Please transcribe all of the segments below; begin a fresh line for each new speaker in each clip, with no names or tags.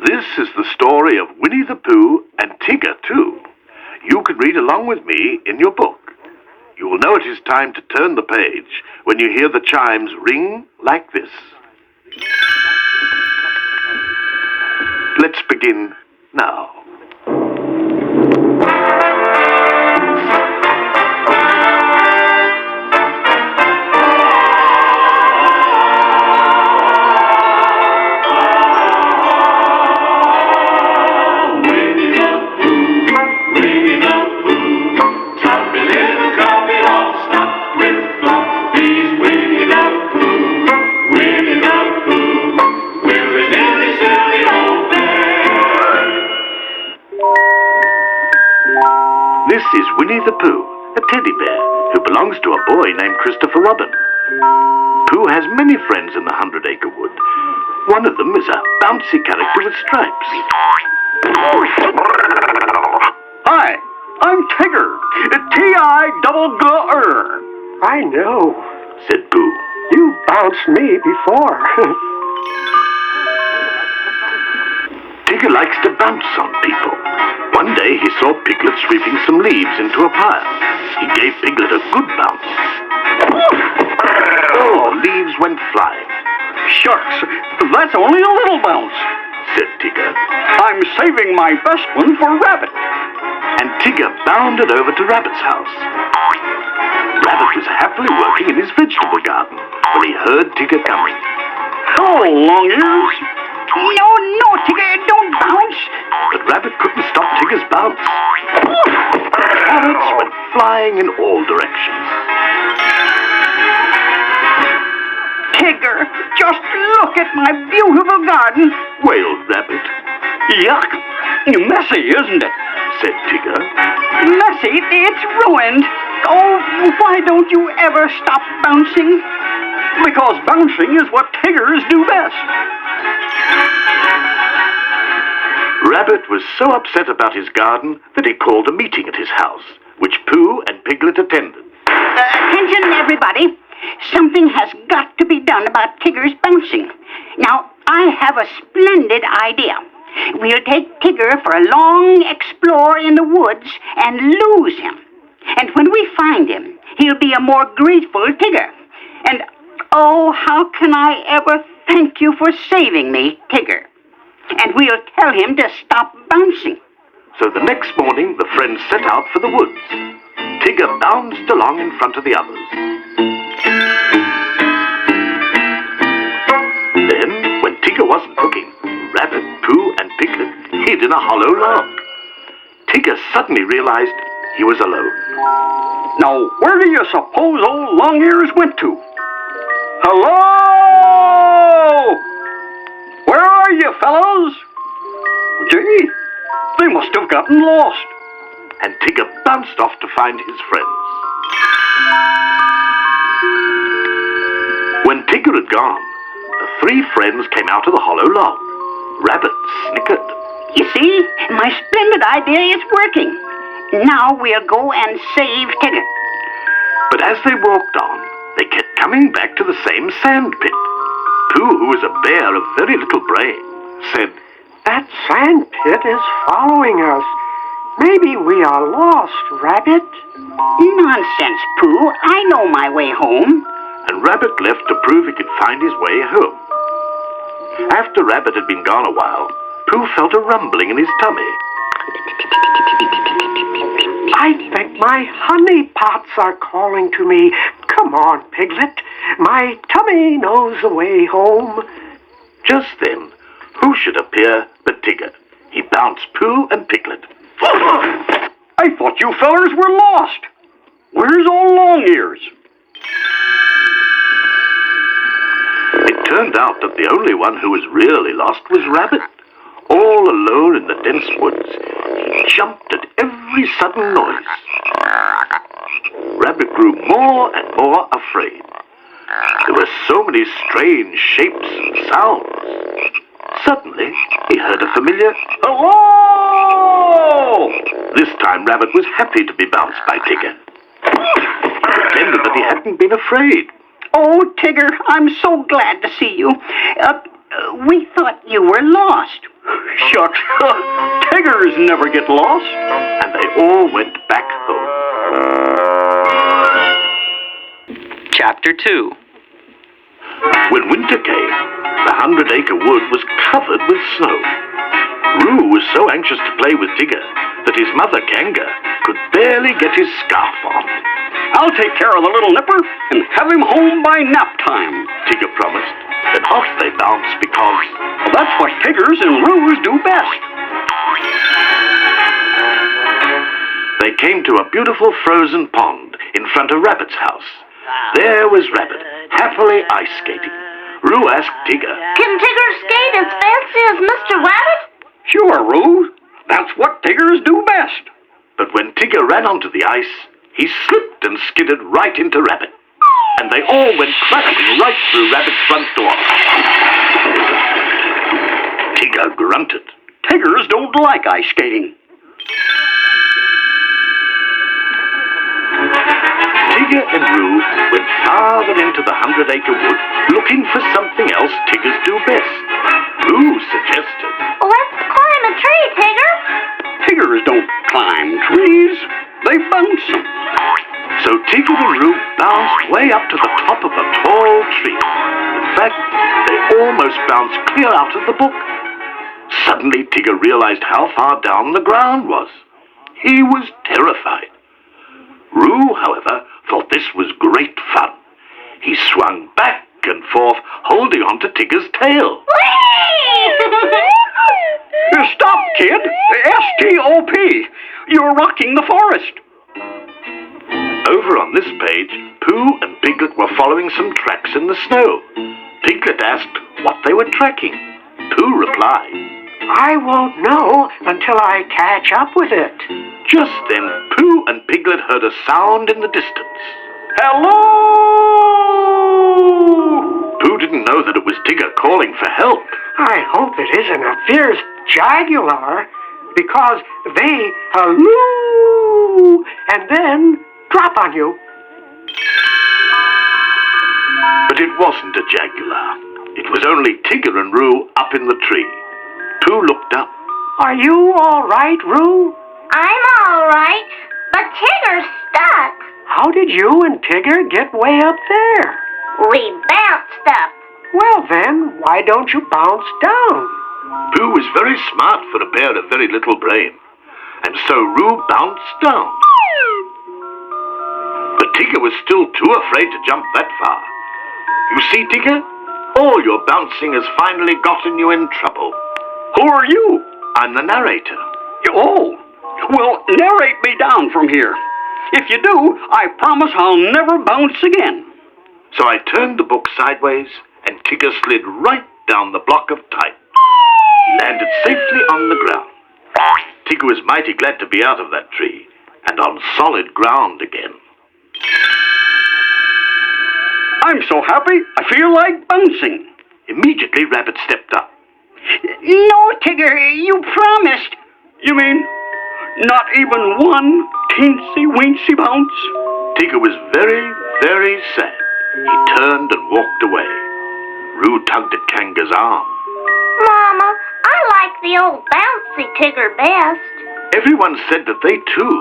This is the story of Winnie the Pooh and Tigger, too. You can read along with me in your book. You will know it is time to turn the page when you hear the chimes ring like this. Let's begin now. This is Winnie the Pooh, a teddy bear who belongs to a boy named Christopher Robin. Pooh has many friends in the 100-acre wood. One of them is a bouncy character with stripes.
Hi, I'm Tigger, T-I-double-G-R.
I know.
Said Pooh.
You bounced me before.
Tigger likes to bounce on people. One day he saw Piglet sweeping some leaves into a pile. He gave Piglet a good bounce. Oh, leaves went flying.
Shucks, that's only a little bounce,
said Tigger.
I'm saving my best one for Rabbit.
And Tigger bounded over to Rabbit's house. Rabbit was happily working in his vegetable garden when he heard Tigger coming.
Hello, Longears.
No, Tigger, don't bounce.
But Rabbit couldn't stop Tigger's bounce. Rabbits went flying in all directions.
Tigger, just look at my beautiful garden,
wailed Rabbit.
Yuck! Messy, isn't it?
Said Tigger.
Messy, it's ruined. Oh, why don't you ever stop bouncing?
Because bouncing is what Tiggers do best.
Rabbit was so upset about his garden that he called a meeting at his house, which Pooh and Piglet attended.
Attention, everybody. Something has got to be done about Tigger's bouncing. Now, I have a splendid idea. We'll take Tigger for a long explore in the woods and lose him. And when we find him, he'll be a more grateful Tigger. And, oh, how can I ever thank you for saving me, Tigger? And we'll tell him to stop bouncing.
So the next morning, the friends set out for the woods. Tigger bounced along in front of the others. Then, when Tigger wasn't looking, Rabbit, Pooh, and Piglet hid in a hollow log. Tigger suddenly realized he was alone.
Now, where do you suppose old Longears went to? Hello! Where are you, fellows? Gee, they must have gotten lost.
And Tigger bounced off to find his friends. When Tigger had gone, the three friends came out of the hollow log. Rabbit snickered.
You see, my splendid idea is working. Now we'll go and save Tigger.
But as they walked on, they kept coming back to the same sand pit. Pooh, who was a bear of very little brain, said,
That sand pit is following us. Maybe we are lost, Rabbit.
Nonsense, Pooh. I know my way home.
And Rabbit left to prove he could find his way home. After Rabbit had been gone a while, Pooh felt a rumbling in his tummy.
I think my honey pots are calling to me. Come on, Piglet. My tummy knows the way home.
Just then, who should appear but Tigger? He bounced Pooh and Piglet.
I thought you fellers were lost. Where's old Longears?
It turned out that the only one who was really lost was Rabbit. All alone in the dense woods, he jumped at every sudden noise. Rabbit grew more and more afraid. There were so many strange shapes and sounds. Suddenly, he heard a familiar
Hello!
This time, Rabbit was happy to be bounced by Tigger. He pretended that he hadn't been afraid.
Oh, Tigger, I'm so glad to see you. We thought you were lost.
Shucks, Tiggers never get lost.
And they all went back home.
Chapter 2.
When winter came, the 100-acre wood was covered with snow. Roo was so anxious to play with Tigger that his mother, Kanga, could barely get his scarf on.
I'll take care of the little nipper and have him home by nap time.
Tigger promised. Then off they bounced because...
Well, that's what Tiggers and Roos do best.
They came to a beautiful frozen pond in front of Rabbit's house. There was Rabbit, happily ice skating. Roo asked Tigger,
Can Tigger skate as fancy as Mr. Rabbit?
Sure, Roo. That's what Tiggers do best.
but when Tigger ran onto the ice, he slipped and skidded right into Rabbit. And they all went crashing right through Rabbit's front door. Tigger grunted.
Tiggers don't like ice skating.
Tigger and Roo went farther into the 100-acre wood, looking for something else Tiggers do best. Roo suggested,
Let's climb a tree, Tigger.
Tiggers don't climb trees. They bounce them.
So Tigger and Roo bounced way up to the top of a tall tree. In fact, they almost bounced clear out of the book. Suddenly, Tigger realized how far down the ground was. He was terrified. Roo, however, thought this was great fun. He swung back and forth, holding on to Tigger's tail.
Stop, kid. S-T-O-P. You're rocking the forest.
Over on this page, Pooh and Piglet were following some tracks in the snow. Piglet asked what they were tracking. Pooh replied,
I won't know until I catch up with it.
Just then, Pooh and Piglet heard a sound in the distance.
Hello!
Pooh didn't know that it was Tigger calling for help.
I hope it isn't a fierce jaguar, because they halloo and then drop on you.
But it wasn't a jaguar. It was only Tigger and Roo up in the tree. Pooh looked up.
Are you all right, Roo?
I'm all right, but Tigger's stuck.
How did you and Tigger get way up there?
We bounced up.
Well then, why don't you bounce down?
Pooh was very smart for a bear of very little brain, and so Roo bounced down. But Tigger was still too afraid to jump that far. You see, Tigger, all your bouncing has finally gotten you in trouble.
Who are you?
I'm the narrator.
Oh, well, narrate me down from here. If you do, I promise I'll never bounce again.
So I turned the book sideways, and Tigger slid right down the block of type. He landed safely on the ground. Tigger was mighty glad to be out of that tree, and on solid ground again.
I'm so happy, I feel like bouncing.
Immediately, Rabbit stepped up.
No, Tigger, you promised.
You mean not even one teensy-weensy bounce?
Tigger was very, very sad. He turned and walked away. Roo tugged at Kanga's arm.
Mama, I like the old bouncy Tigger best.
Everyone said that they, too,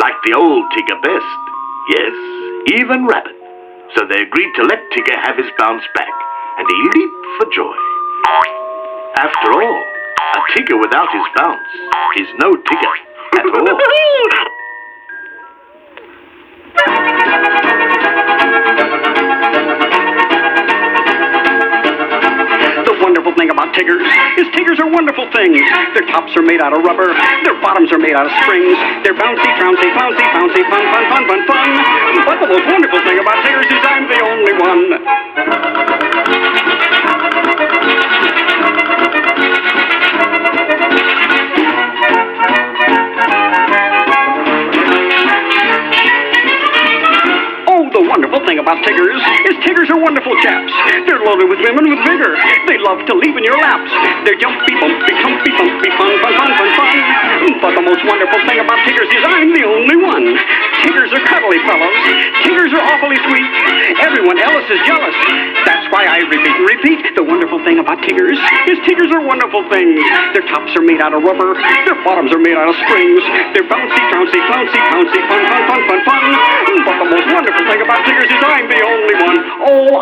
liked the old Tigger best. Yes, even Rabbit. So they agreed to let Tigger have his bounce back, and he leaped for joy. After all, a Tigger without his bounce is no Tigger at all.
The wonderful thing about Tiggers is Tiggers are wonderful things. Their tops are made out of rubber. Their bottoms are made out of springs. They're bouncy, trouncy, flouncy, bouncy, fun, fun, fun, fun, fun. But the most wonderful thing about Tiggers is I'm the only one. Oh, the wonderful thing about Tiggers is Tiggers are wonderful chaps. They're loaded with women with vigor. They love to leap in your laps. They're jumpy, bumpy, chumpy, bumpy, fun, fun, fun, fun, fun. But the most wonderful thing about Tiggers is I'm the only one. Tiggers are cuddly fellows. Tiggers are awfully sweet. Everyone else is jealous. That's why I repeat and repeat. The wonderful thing about Tiggers is Tiggers are wonderful things. Their tops are made out of rubber. Their bottoms are made out of springs. They're bouncy, trouncy, flouncy, pouncy, fun, fun, fun, fun, fun. But the most wonderful thing about Tiggers is I'm the only one. Oh,